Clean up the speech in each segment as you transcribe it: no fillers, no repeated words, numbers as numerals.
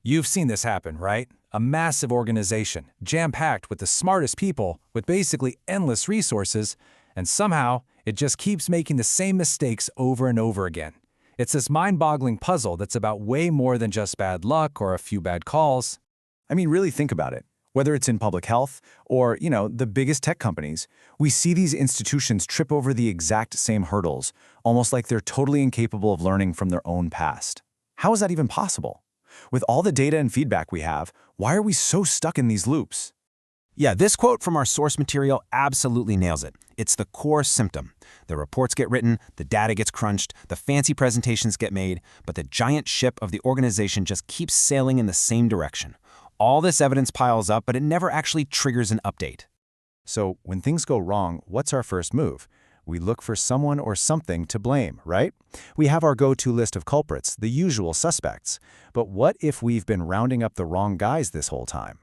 You've seen this happen, right? A massive organization, jam-packed with the smartest people, with basically endless resources, and somehow it just keeps making the same mistakes over and over again. It's this mind-boggling puzzle that's about way more than just bad luck or a few bad calls. I mean, really think about it. Whether it's in public health or, the biggest tech companies, we see these institutions trip over the exact same hurdles, almost like they're totally incapable of learning from their own past. How is that even possible? With all the data and feedback we have, why are we so stuck in these loops? Yeah, this quote from our source material absolutely nails it. It's the core symptom. The reports get written, the data gets crunched, the fancy presentations get made, but the giant ship of the organization just keeps sailing in the same direction. All this evidence piles up, but it never actually triggers an update. So when things go wrong, what's our first move? We look for someone or something to blame, right? We have our go-to list of culprits, the usual suspects. But what if we've been rounding up the wrong guys this whole time?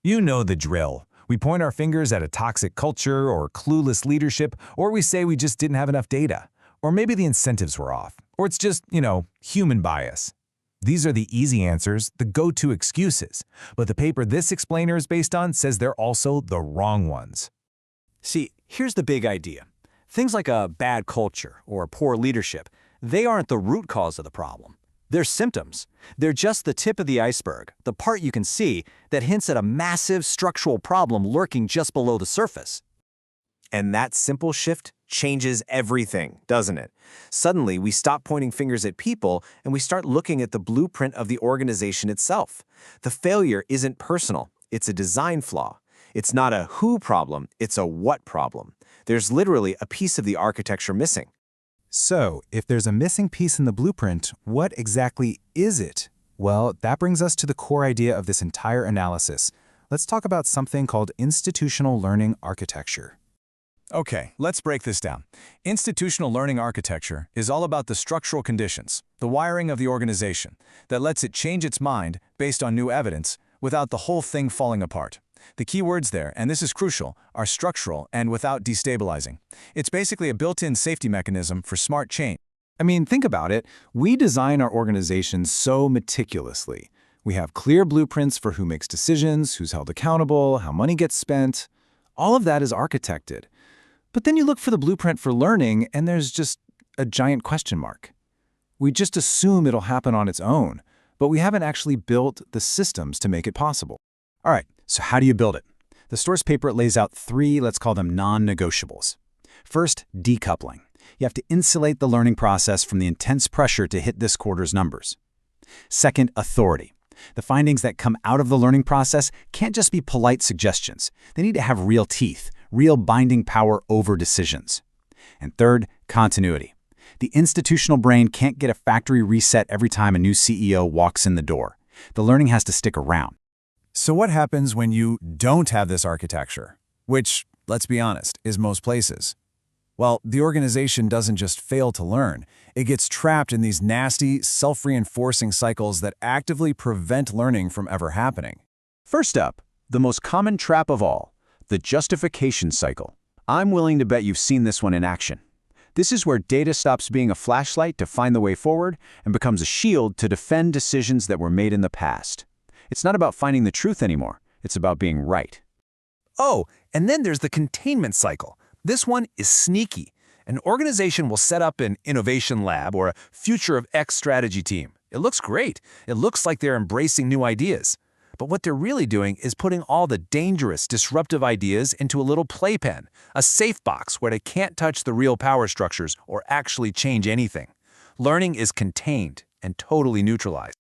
You know the drill. We point our fingers at a toxic culture or clueless leadership, or we say we just didn't have enough data. Or maybe the incentives were off. Or it's just, human bias. These are the easy answers, the go-to excuses. But the paper this explainer is based on says they're also the wrong ones. See, here's the big idea. Things like a bad culture or poor leadership, they aren't the root cause of the problem. They're symptoms. They're just the tip of the iceberg, the part you can see that hints at a massive structural problem lurking just below the surface. And that simple shift changes everything, doesn't it? Suddenly, we stop pointing fingers at people and we start looking at the blueprint of the organization itself. The failure isn't personal, it's a design flaw. It's not a who problem, it's a what problem. There's literally a piece of the architecture missing. So, if there's a missing piece in the blueprint, what exactly is it? Well, that brings us to the core idea of this entire analysis. Let's talk about something called institutional learning architecture. Okay, let's break this down. Institutional learning architecture is all about the structural conditions, the wiring of the organization, that lets it change its mind based on new evidence without the whole thing falling apart. The key words there, and this is crucial, are structural and without destabilizing. It's basically a built-in safety mechanism for smart change. I mean, think about it. We design our organizations so meticulously. We have clear blueprints for who makes decisions, who's held accountable, how money gets spent. All of that is architected. But then you look for the blueprint for learning, and there's just a giant question mark. We just assume it'll happen on its own, but we haven't actually built the systems to make it possible. All right, so how do you build it? The source paper lays out 3, let's call them non-negotiables. First, decoupling. You have to insulate the learning process from the intense pressure to hit this quarter's numbers. Second, authority. The findings that come out of the learning process can't just be polite suggestions. They need to have real teeth, real binding power over decisions. And third, continuity. The institutional brain can't get a factory reset every time a new CEO walks in the door. The learning has to stick around. So what happens when you don't have this architecture? Which, let's be honest, is most places. Well, the organization doesn't just fail to learn. It gets trapped in these nasty, self-reinforcing cycles that actively prevent learning from ever happening. First up, the most common trap of all, the justification cycle. I'm willing to bet you've seen this one in action. This is where data stops being a flashlight to find the way forward and becomes a shield to defend decisions that were made in the past. It's not about finding the truth anymore. It's about being right. Oh, and then there's the containment cycle. This one is sneaky. An organization will set up an innovation lab or a future of X strategy team. It looks great. It looks like they're embracing new ideas. But what they're really doing is putting all the dangerous, disruptive ideas into a little playpen, a safe box where they can't touch the real power structures or actually change anything. Learning is contained and totally neutralized.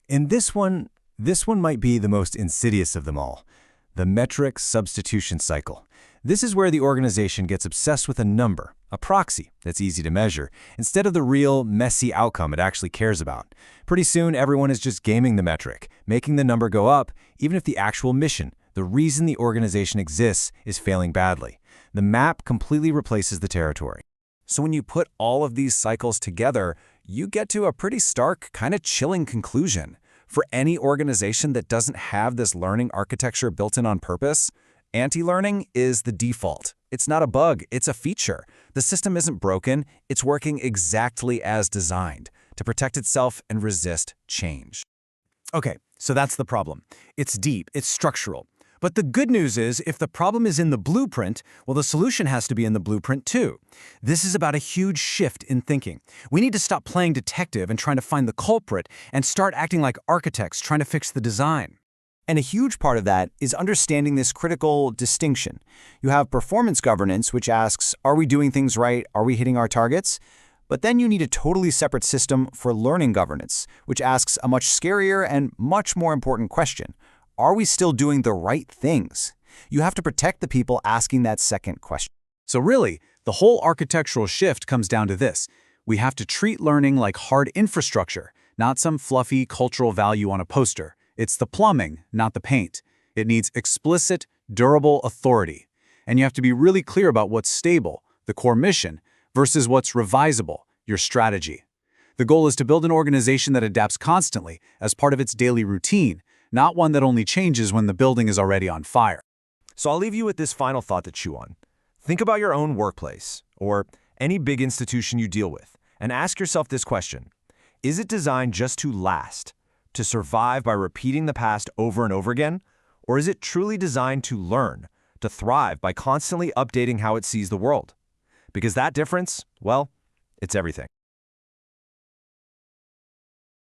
And this one might be the most insidious of them all, the metric substitution cycle. This is where the organization gets obsessed with a number, a proxy that's easy to measure, instead of the real, messy outcome it actually cares about. Pretty soon, everyone is just gaming the metric, making the number go up, even if the actual mission, the reason the organization exists, is failing badly. The map completely replaces the territory. So when you put all of these cycles together, you get to a pretty stark, kind of chilling conclusion. For any organization that doesn't have this learning architecture built in on purpose, anti-learning is the default. It's not a bug, it's a feature. The system isn't broken, it's working exactly as designed to protect itself and resist change. Okay, So that's the problem. It's deep, it's structural. But the good news is, if the problem is in the blueprint, well, the solution has to be in the blueprint too. This is about a huge shift in thinking. We need to stop playing detective and trying to find the culprit and start acting like architects trying to fix the design. And a huge part of that is understanding this critical distinction. You have performance governance, which asks, are we doing things right? Are we hitting our targets? But then you need a totally separate system for learning governance, which asks a much scarier and much more important question. Are we still doing the right things? You have to protect the people asking that second question. So really, the whole architectural shift comes down to this. We have to treat learning like hard infrastructure, not some fluffy cultural value on a poster. It's the plumbing, not the paint. It needs explicit, durable authority. And you have to be really clear about what's stable, the core mission, versus what's revisable, your strategy. The goal is to build an organization that adapts constantly as part of its daily routine, not one that only changes when the building is already on fire. So I'll leave you with this final thought to chew on. Think about your own workplace, or any big institution you deal with, and ask yourself this question. Is it designed just to last, to survive by repeating the past over and over again? Or is it truly designed to learn, to thrive by constantly updating how it sees the world? Because that difference, well, it's everything.